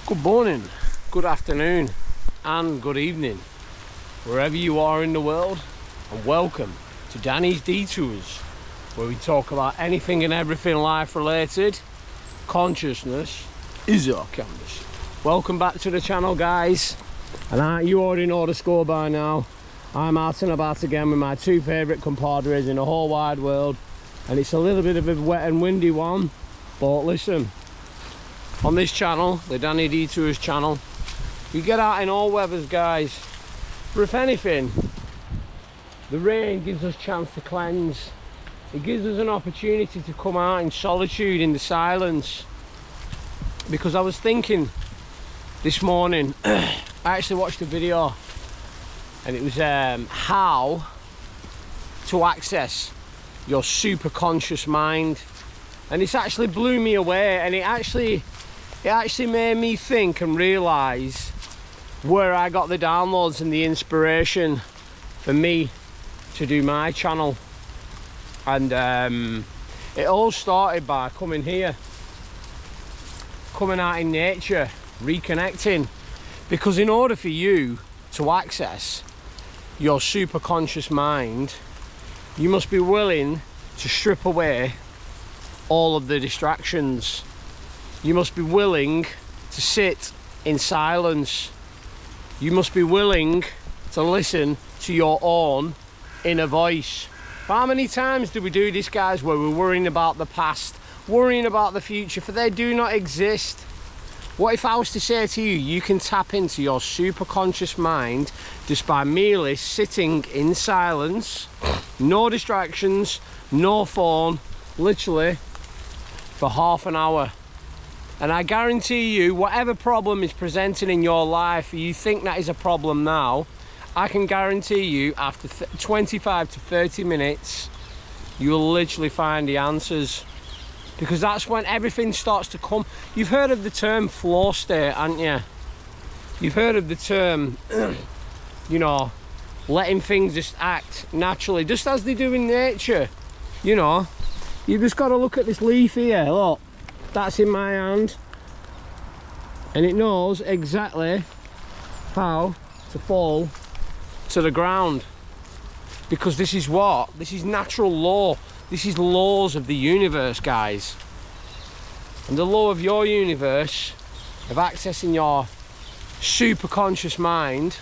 Good morning, good afternoon and good evening wherever you are in the world, and welcome to Danny's Detours, where we talk about anything and everything life related. Consciousness is our canvas. Welcome back to the channel, guys, and you already know the score by now. I'm out and about again with my two favourite compadres in the whole wide world, and it's a little bit of a wet and windy one, but listen, on this channel, the Danny Detours channel, you get out in all weathers, guys. For if anything, the rain gives us a chance to cleanse. It gives us an opportunity to come out in solitude, in the silence. Because I was thinking this morning, I actually watched a video, and it was how to access your super conscious mind, and it's actually blew me away, and it actually made me think and realise where I got the downloads and the inspiration for me to do my channel. And it all started by coming here, coming out in nature, reconnecting, because in order for you to access your super conscious mind, you must be willing to strip away all of the distractions. You must be willing to sit in silence. You must be willing to listen to your own inner voice. How many times do we do this, guys, where we're worrying about the past, worrying about the future, for they do not exist? What if I was to say to you, you can tap into your super conscious mind just by merely sitting in silence, no distractions, no phone, literally for half an hour. And I guarantee you, whatever problem is presenting in your life, you think that is a problem now, I can guarantee you after 25 to 30 minutes, you will literally find the answers. Because that's when everything starts to come. You've heard of the term flow state, haven't you? You've heard of the term, you know, letting things just act naturally, just as they do in nature. You know, you've just got to look at this leaf here, look. That's in my hand, and it knows exactly how to fall to the ground, because this is what? This is natural law. This is laws of the universe, guys. And the law of your universe, of accessing your super conscious mind,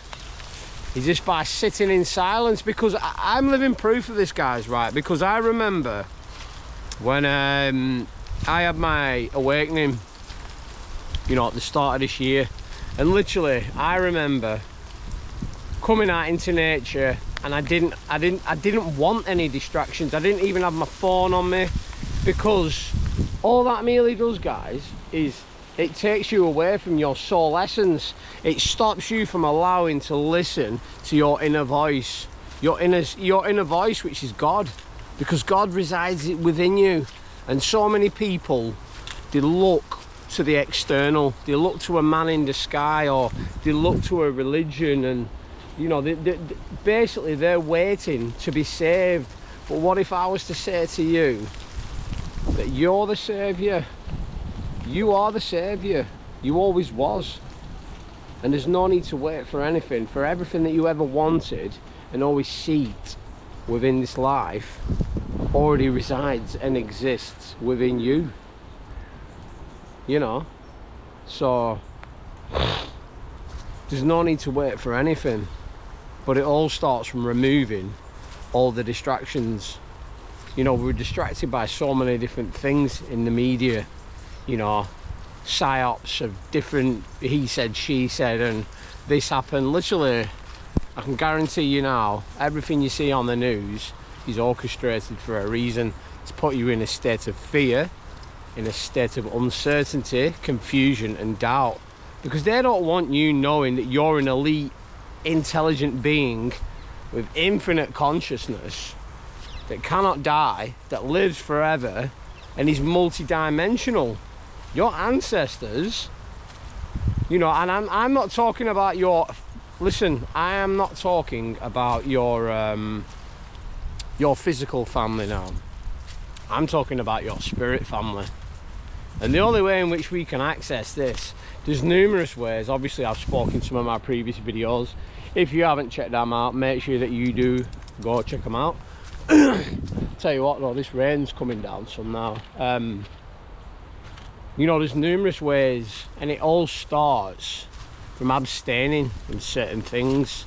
is just by sitting in silence. Because I'm living proof of this, guys, right? Because I remember when I had my awakening, you know, at the start of this year, and literally I remember coming out into nature, and I didn't want any distractions. I didn't even have my phone on me, because all that merely does, guys, is it takes you away from your soul essence. It stops you from allowing to listen to your inner voice, your inner voice, which is God, because God resides within you. And so many people, they look to the external, they look to a man in the sky, or they look to a religion, and you know, basically they're waiting to be saved. But what if I was to say to you that you're the saviour? You are the saviour. You always was. And there's no need to wait for anything. For everything that you ever wanted and always seeked within this life already resides and exists within you, you know. So there's no need to wait for anything, but it all starts from removing all the distractions. You know, we're distracted by so many different things in the media, you know, psyops of different he said, she said, and this happened. Literally, I can guarantee you now, everything you see on the news is orchestrated for a reason, to put you in a state of fear, in a state of uncertainty, confusion and doubt, because they don't want you knowing that you're an elite, intelligent being with infinite consciousness that cannot die, that lives forever and is multi-dimensional. Your ancestors, you know, and I'm not talking about your, listen, I am not talking about your physical family now. I'm talking about your spirit family. And the only way in which we can access this, there's numerous ways. Obviously I've spoken in some of my previous videos. If you haven't checked them out, make sure that you do go check them out. Tell you what though, this rain's coming down some now. You know, there's numerous ways, and it all starts from abstaining from certain things,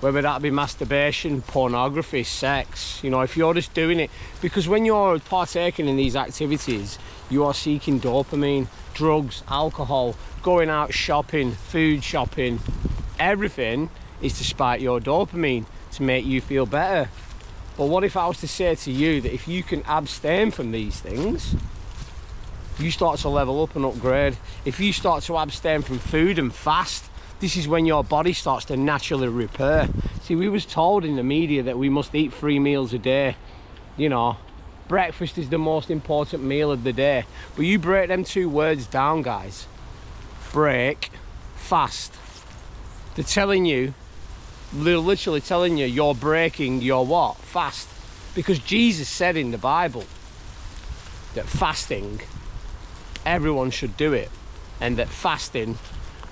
whether that be masturbation, pornography, sex. You know, if you're just doing it, because when you're partaking in these activities, you are seeking dopamine, drugs, alcohol, going out shopping, food shopping, everything is to spike your dopamine, to make you feel better. But what if I was to say to you that if you can abstain from these things, you start to level up and upgrade. If you start to abstain from food and fast, this is when your body starts to naturally repair. See, we was told in the media that we must eat 3 meals a day. You know, breakfast is the most important meal of the day. But you break them 2 words down, guys. Break, fast. They're telling you, they're literally telling you you're breaking your what? Fast. Because Jesus said in the Bible that fasting, everyone should do it, and that fasting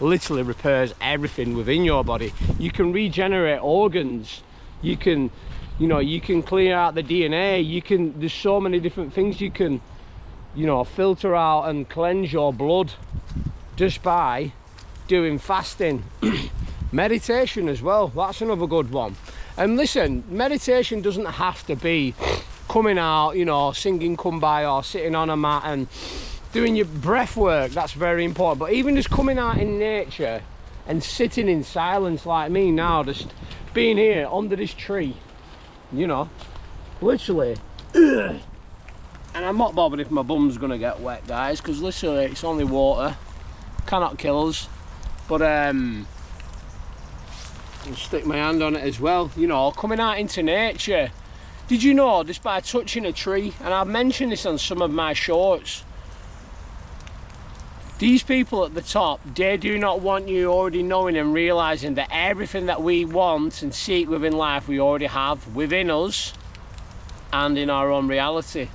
literally repairs everything within your body. You can regenerate organs, you can, you know, you can clear out the DNA, you can, there's so many different things you can, you know, filter out and cleanse your blood just by doing fasting. Meditation as well, that's another good one. And listen, meditation doesn't have to be coming out, you know, singing Kumbaya or sitting on a mat and doing your breath work. That's very important. But even just coming out in nature and sitting in silence like me now, just being here under this tree, you know, literally. And I'm not bothered if my bum's gonna get wet, guys, because literally it's only water, cannot kill us. But I'll stick my hand on it as well, you know, coming out into nature. Did you know, just by touching a tree, and I've mentioned this on some of my shorts, these people at the top, they do not want you already knowing and realising that everything that we want and seek within life, we already have within us and in our own reality.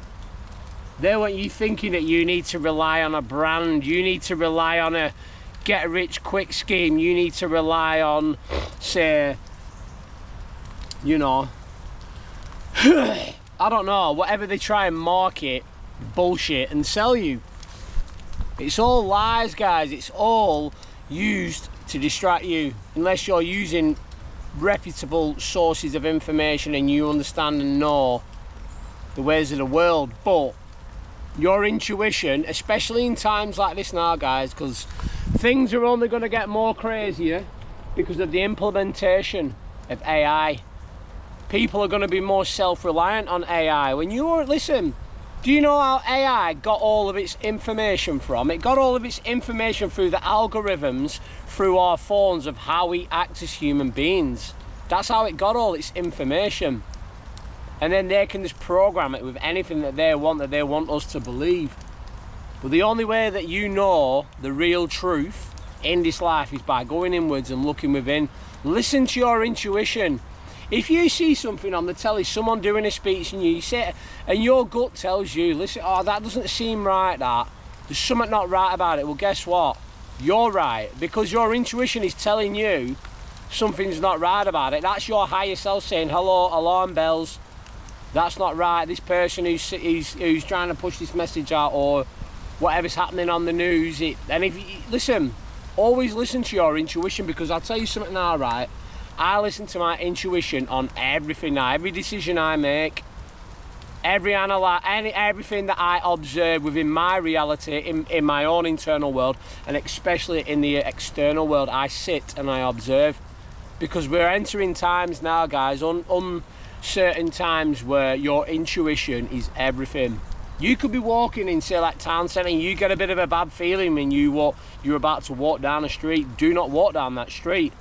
They want you thinking that you need to rely on a brand, you need to rely on a get-rich-quick scheme, you need to rely on, say, you know, I don't know, whatever they try and market, bullshit, and sell you. It's all lies, guys. It's all used to distract you, unless you're using reputable sources of information and you understand and know the ways of the world. But your intuition, especially in times like this now, guys, because things are only going to get more crazier because of the implementation of AI. People are going to be more self-reliant on AI. When you're, listen, do you know how AI got all of its information from? It got all of its information through the algorithms, through our phones, of how we act as human beings. That's how it got all its information. And then they can just program it with anything that they want us to believe. But the only way that you know the real truth in this life is by going inwards and looking within. Listen to your intuition. If you see something on the telly, someone doing a speech, and you sit, and your gut tells you, listen, oh, that doesn't seem right, that, there's something not right about it, well, guess what? You're right, because your intuition is telling you something's not right about it. That's your higher self saying, hello, alarm bells, that's not right. This person who's trying to push this message out, or whatever's happening on the news, and if you, listen, always listen to your intuition, because I'll tell you something now, right? I listen to my intuition on everything now, every decision I make, everything that I observe within my reality, in my own internal world, and especially in the external world. I sit and I observe, because we're entering times now, guys, uncertain times, where your intuition is everything. You could be walking in, say, like town centre, and you get a bit of a bad feeling when you're about to walk down a street. Do not walk down that street.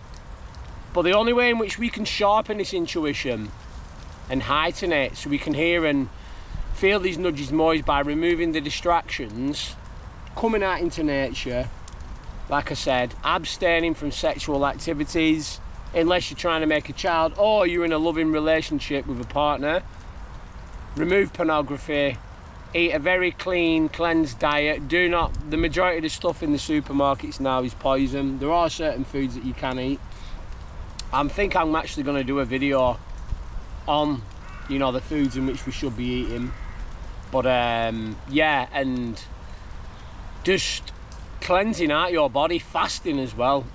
But the only way in which we can sharpen this intuition and heighten it, so we can hear and feel these nudges more, is by removing the distractions, coming out into nature, like I said, abstaining from sexual activities, unless you're trying to make a child or you're in a loving relationship with a partner. Remove pornography, eat a very clean, cleansed diet. Do not, the majority of the stuff in the supermarkets now is poison. There are certain foods that you can eat. I think I'm actually going to do a video on, you know, the foods in which we should be eating. But yeah, and just cleansing out your body, fasting as well.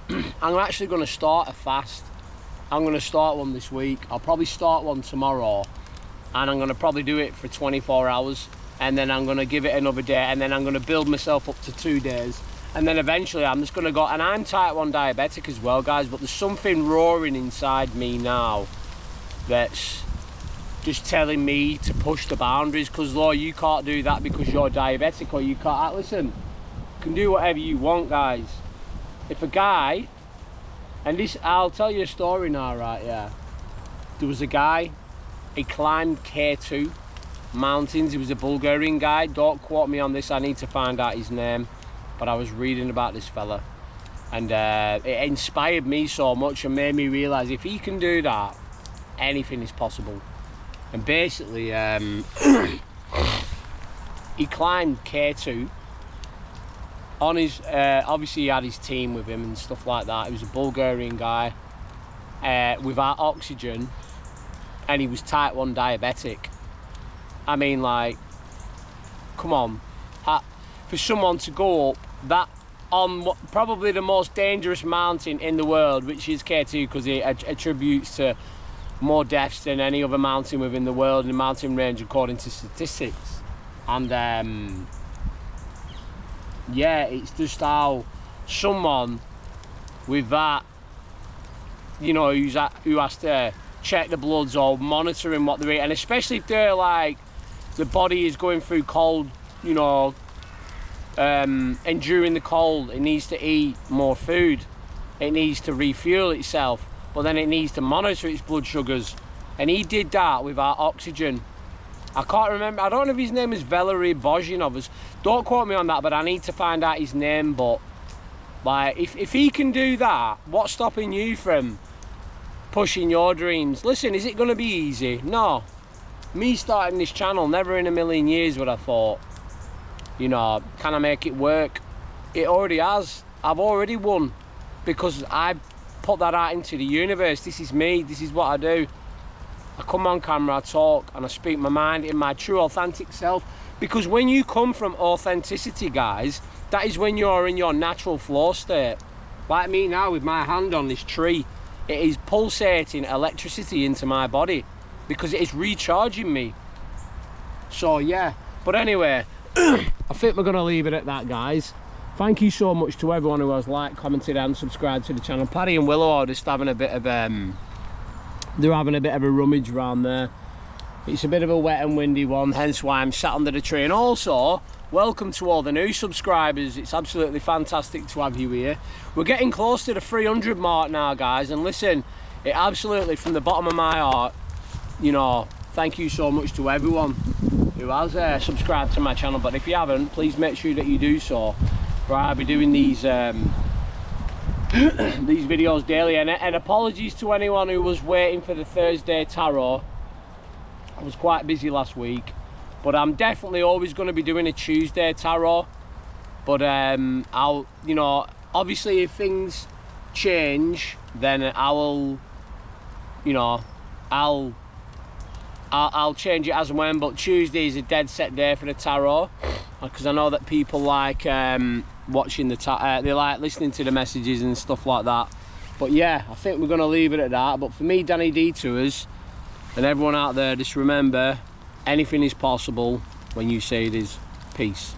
I'm actually going to start a fast. I'm going to start one this week. I'll probably start one tomorrow, and I'm going to probably do it for 24 hours, and then I'm going to give it another day, and then I'm going to build myself up to 2 days, and then eventually I'm just going to go. And I'm type 1 diabetic as well, guys, but there's something roaring inside me now that's just telling me to push the boundaries, because Lord, you can't do that because you're diabetic, or you can't. Listen, you can do whatever you want, guys. If a guy, and this, I'll tell you a story now, right? Yeah, there was a guy, he climbed K2 mountains. He was a Bulgarian guy. Don't quote me on this, I need to find out his name, but I was reading about this fella, and it inspired me so much and made me realize if he can do that, anything is possible. And basically he climbed K2 on his obviously he had his team with him and stuff like that. He was a Bulgarian guy without oxygen, and he was type 1 diabetic. I mean, like, come on, for someone to go up that on probably the most dangerous mountain in the world, which is K2, because it attributes to more deaths than any other mountain within the world in the mountain range according to statistics. And yeah, it's just how someone with that, you know, who has to check the bloods or monitoring what they're eating, and especially if they're like, the body is going through cold, you know, enduring the cold, it needs to eat more food, it needs to refuel itself, but then it needs to monitor its blood sugars, and he did that without oxygen. I can't remember, I don't know if his name is Valery Bozhinov. Don't quote me on that, but I need to find out his name. But like, if he can do that, what's stopping you from pushing your dreams? Listen, is it going to be easy? No. Me starting this channel, never in a million years would I thought, you know, can I make it work? It already has. I've already won, because I put that out into the universe. This is me, this is what I do. I come on camera, I talk, and I speak my mind in my true authentic self. Because when you come from authenticity, guys, that is when you're in your natural flow state. Like me now with my hand on this tree, it is pulsating electricity into my body because it is recharging me. So yeah, but anyway, I think we're gonna leave it at that, guys. Thank you so much to everyone who has liked, commented and subscribed to the channel. Paddy and Willow are just having a bit of they're having a bit of a rummage around there. It's a bit of a wet and windy one, hence why I'm sat under the tree. And also, welcome to all the new subscribers. It's absolutely fantastic to have you here. We're getting close to the 300 mark now, guys, and listen, it absolutely, from the bottom of my heart, you know, thank you so much to everyone who has subscribed to my channel. But if you haven't, please make sure that you do so. Right, I'll be doing these these videos daily, and apologies to anyone who was waiting for the Thursday tarot. I was quite busy last week, but I'm definitely always going to be doing a Tuesday tarot. But I'll, you know, obviously if things change, then I will, you know, I'll change it as and when. But Tuesday is a dead set day for the tarot, because I know that people like watching the they like listening to the messages and stuff like that. But yeah, I think we're going to leave it at that. But for me, Danny Detours, and everyone out there, just remember, anything is possible when you say it is. Peace.